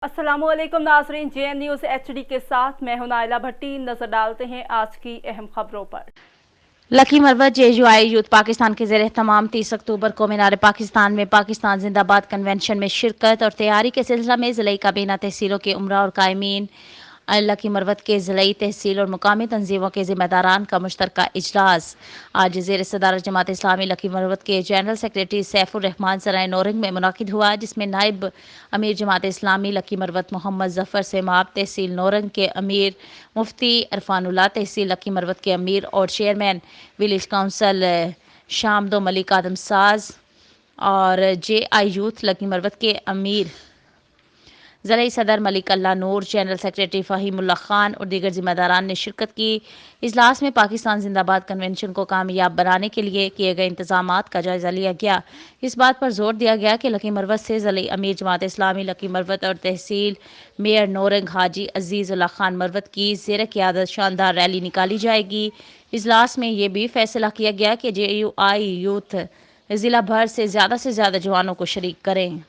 अस्सलाम वालेकुम नाजरीन, JN न्यूज़ HD के साथ मैं हूं नाइला भट्टी। नजर डालते हैं आज की अहम खबरों पर। Lucky Marwat JUI youth Pakistan के ज़ेर तमाम 30 अक्टूबर को मीनार पाकिस्तान में पाकिस्तान जिंदाबाद कन्वेंशन में शिरकत और तैयारी के सिलसिला में ज़िले काबीना तहसीलों के उमरा और कायमीन लकी मरवत के ज़िले तहसील और मुकामी तंजीमों के ज़िम्मेदारान का मुश्तरका इजलास आज ज़ेर सदारत जमात इस्लामी लकी मरवत के जनरल सेक्रेटरी सैफुर रहमान सराय नौरंग में मुनाकिद हुआ, जिसमें नायब अमीर जमात इस्लामी लकी मरवत मोहम्मद जफ़र सेमाब, तहसील नौरंग के अमीर मुफ्ती इरफानुल्लाह, तहसील लकी मरवत के अमीर और चेयरमैन विलेज काउंसिल शामदो मलिक आदम साज और JI यूथ लकी मरवत के अमीर ज़िले सदर मलिक अल्लाह नूर, जनरल सेक्रेटरी फ़हीमुल्लाह खान और दीगर जिम्मेदारान ने शिरकत की। इजलास में पाकिस्तान जिंदाबाद कन्वेंशन को कामयाब बनाने के लिए किए गए इंतजामात का जायजा लिया गया। इस बात पर जोर दिया गया कि लकी मरवत से ज़िले अमीर जमात इस्लामी लकी मरवत और तहसील मेयर नौरंग हाजी अजीज़ुल्लाह खान मरवत की ज़ेर क़यादत शानदार रैली निकाली जाएगी। इजलास में यह भी फैसला किया गया कि JUI यूथ ज़िला भर से ज़्यादा जवानों को शरीक करें।